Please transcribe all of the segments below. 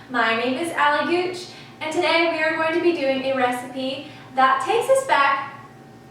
My name is Allie Gooch, and today we are going to be doing a recipe that takes us back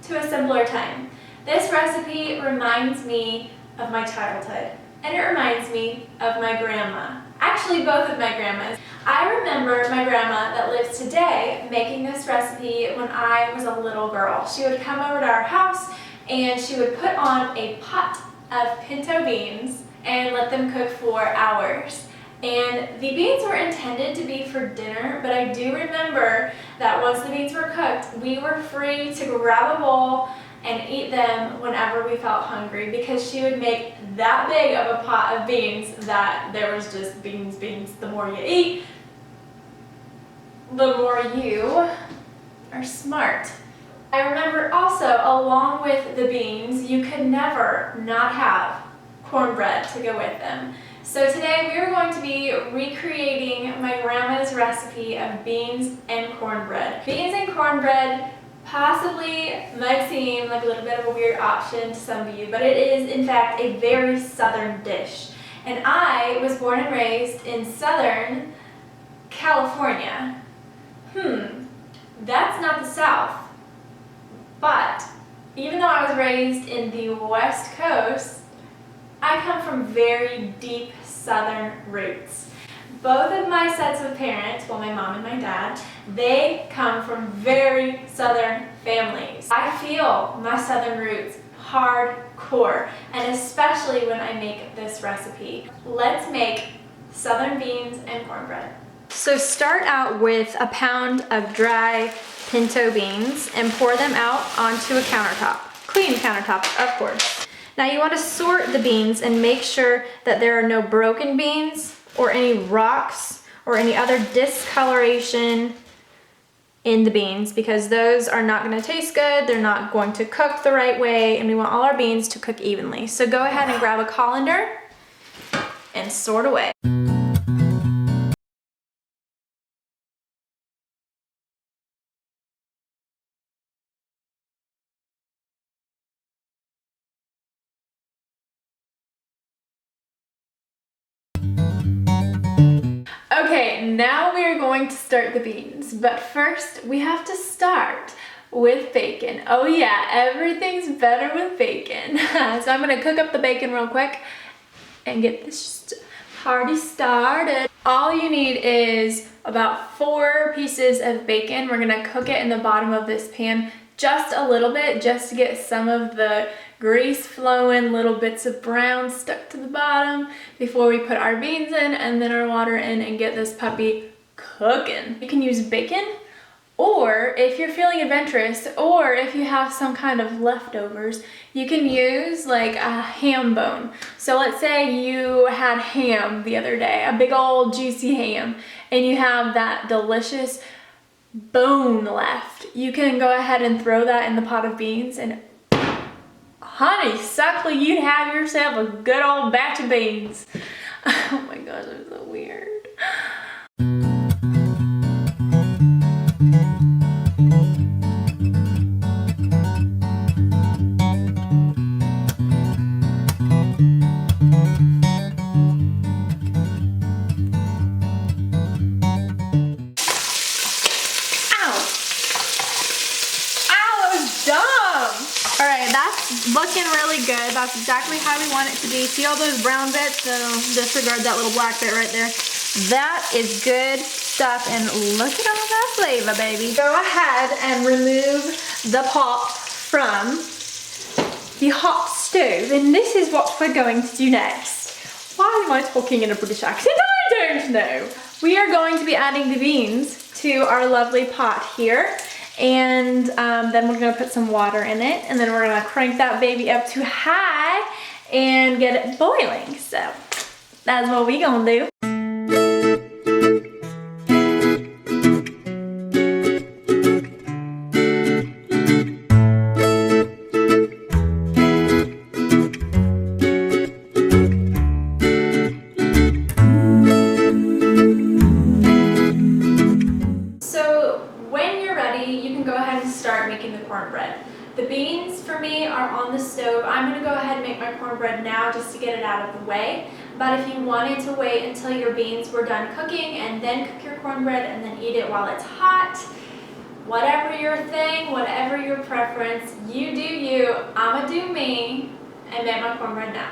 to a simpler time. This recipe reminds me of my childhood, and it reminds me of my grandma. Actually, both of my grandmas. I remember my grandma that lives today making this recipe when I was a little girl. She would come over to our house and she would put on a pot of pinto beans and let them cook for hours. And the beans were intended to be for dinner, but I do remember that once the beans were cooked, we were free to grab a bowl and eat them whenever we felt hungry, because she would make that big of a pot of beans that there was just beans. The more you eat, the more you are smart. I remember also, along with the beans, you could never not have cornbread to go with them. So today we are going to be recreating my grandma's recipe of beans and cornbread. Beans and cornbread possibly might seem like a little bit of a weird option to some of you, but it is in fact a very southern dish. And I was born and raised in Southern California. That's not the South. But even though I was raised in the West Coast, I come from very deep Southern roots. Both of my sets of parents, well, my mom and my dad, they come from very Southern families. I feel my Southern roots hardcore, and especially when I make this recipe. Let's make Southern beans and cornbread. So start out with a pound of dry pinto beans and pour them out onto a countertop. Clean countertop, of course. Now you want to sort the beans and make sure that there are no broken beans or any rocks or any other discoloration in the beans, because those are not going to taste good, they're not going to cook the right way, and we want all our beans to cook evenly. So go ahead and grab a colander and sort away. Okay, now we are going to start the beans, but first we have to start with bacon. Oh yeah, everything's better with bacon. So I'm gonna cook up the bacon real quick and get this party started. All you need is about 4 pieces of bacon. We're gonna cook it in the bottom of this pan just a little bit, just to get some of the grease flowing, little bits of brown stuck to the bottom before we put our beans in and then our water in and get this puppy cooking. You can use bacon, or if you're feeling adventurous, or if you have some kind of leftovers, you can use like a ham bone. So let's say you had ham the other day, a big old juicy ham, and you have that delicious bone left. You can go ahead and throw that in the pot of beans, and honeysuckle, you'd have yourself a good old batch of beans. Oh my gosh, that's so weird. Looking really good. That's exactly how we want it to be. See all those brown bits? So disregard that little black bit right there. That is good stuff, and look at all that flavor, baby. Go ahead and remove the pot from the hot stove, and this is what we're going to do next. Why am I talking in a British accent? I don't know. We are going to be adding the beans to our lovely pot here. And then we're gonna put some water in it, and then we're gonna crank that baby up to high and get it boiling. So that's what we gonna do. cornbread. The beans for me are are on the stove, I'm going to go ahead and make my cornbread now just to get it out of the way. But if you wanted to wait until your beans were done cooking and then cook your cornbread and then eat it while it's hot, whatever your thing, whatever your preference, you do you. I'm going to do me and make my cornbread now.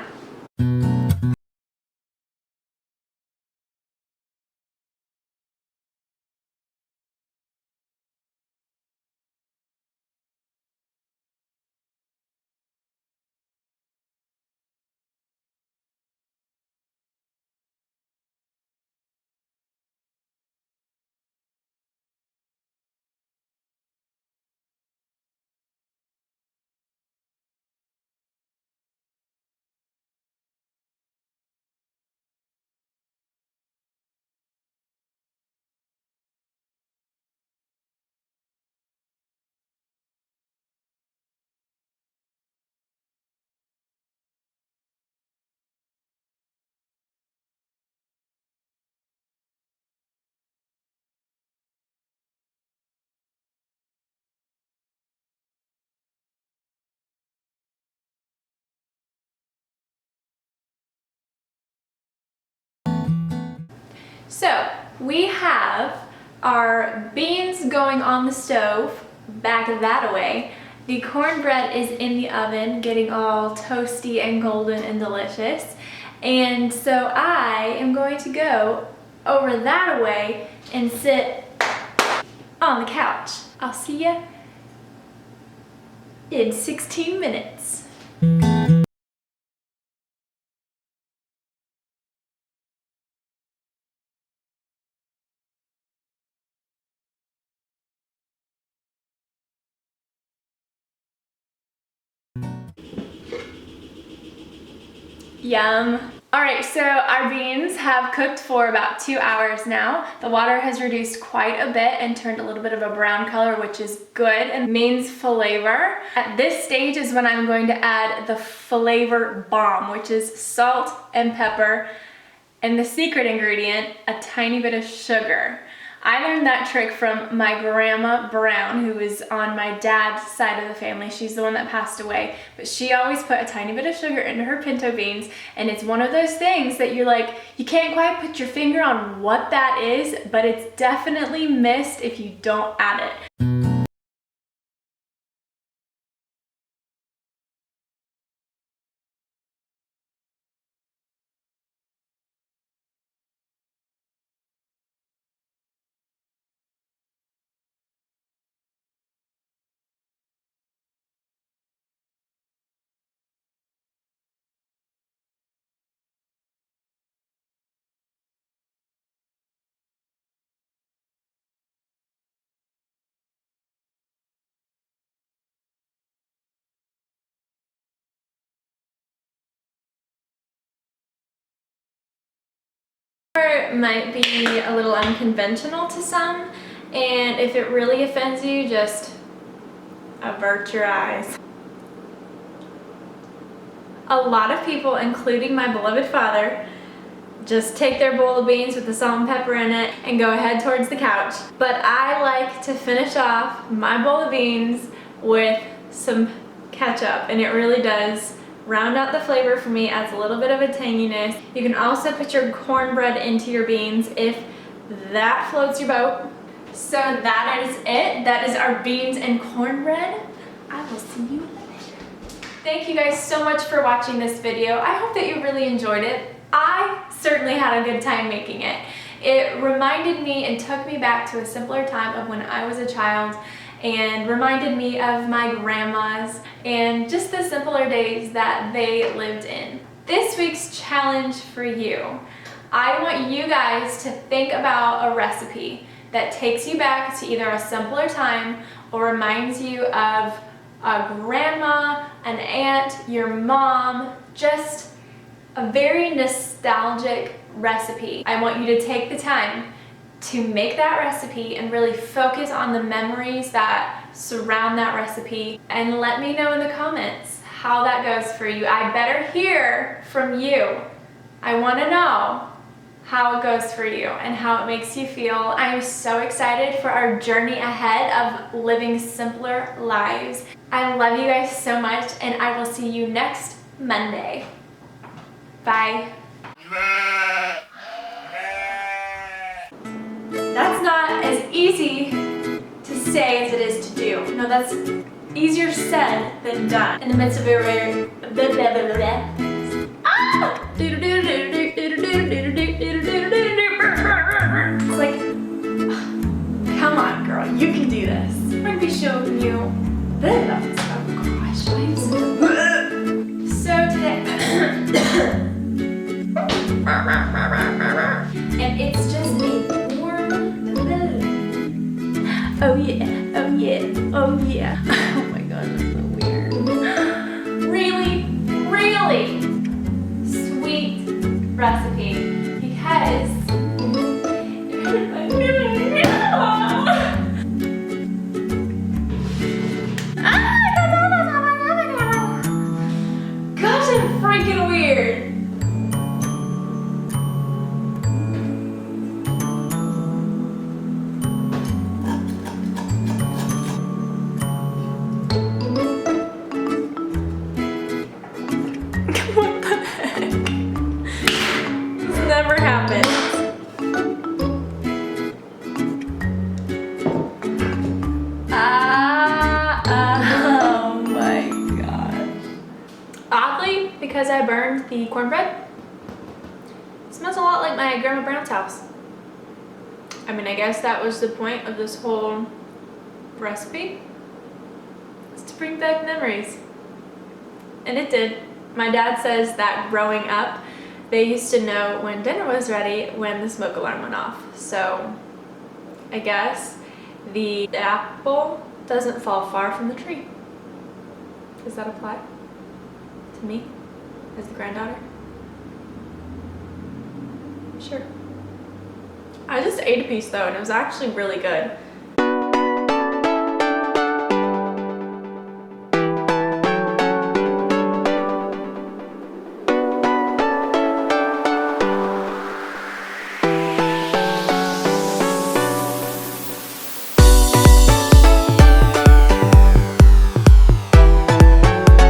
So we have our beans going on the stove, back that away. The cornbread is in the oven getting all toasty and golden and delicious. And so I am going to go over that away and sit on the couch. I'll see you in 16 minutes. Yum. Alright, so our beans have cooked for about 2 hours now. The water has reduced quite a bit and turned a little bit of a brown color, which is good and means flavor. At this stage is when I'm going to add the flavor bomb, which is salt and pepper, and the secret ingredient, a tiny bit of sugar. I learned that trick from my grandma Brown, who is on my dad's side of the family. She's the one that passed away, but she always put a tiny bit of sugar into her pinto beans, and it's one of those things that you're like, you can't quite put your finger on what that is, but it's definitely missed if you don't add it. Might be a little unconventional to some, and if it really offends you, just avert your eyes. A lot of people, including my beloved father, just take their bowl of beans with the salt and pepper in it and go ahead towards the couch. But I like to finish off my bowl of beans with some ketchup, and it really does round out the flavor for me, adds a little bit of a tanginess. You can also put your cornbread into your beans if that floats your boat. So that is it. That is our beans and cornbread. I will see you later. Thank you guys so much for watching this video. I hope that you really enjoyed it. I certainly had a good time making it. It reminded me and took me back to a simpler time of when I was a child, and reminded me of my grandmas and just the simpler days that they lived in. This week's challenge for you, I want you guys to think about a recipe that takes you back to either a simpler time or reminds you of a grandma, an aunt, your mom, just a very nostalgic recipe. I want you to take the time to make that recipe and really focus on the memories that surround that recipe, and let me know in the comments how that goes for you. I better hear from you. I want to know how it goes for you and how it makes you feel. I am so excited for our journey ahead of living simpler lives. I love you guys so much, and I will see you next Monday. Bye. That's not as easy to say as it is to do. No, that's easier said than done. In the midst of a rare It's like, come on, girl, you can do this. I'm gonna be showing you. Oh gosh, why is it? So today, and it's just a warm. Oh yeah, oh yeah, oh yeah. Oh my god, that's so weird. Really, really sweet recipe because gosh, I'm freaking weird. What the heck? This never happened. Oh my gosh. Oddly, because I burned the cornbread, it smells a lot like my Grandma Brown's house. I mean, I guess that was the point of this whole recipe, is to bring back memories. And it did. My dad says that growing up, they used to know when dinner was ready when the smoke alarm went off. So I guess the apple doesn't fall far from the tree. Does that apply to me as the granddaughter? Sure. I just ate a piece though, and it was actually really good.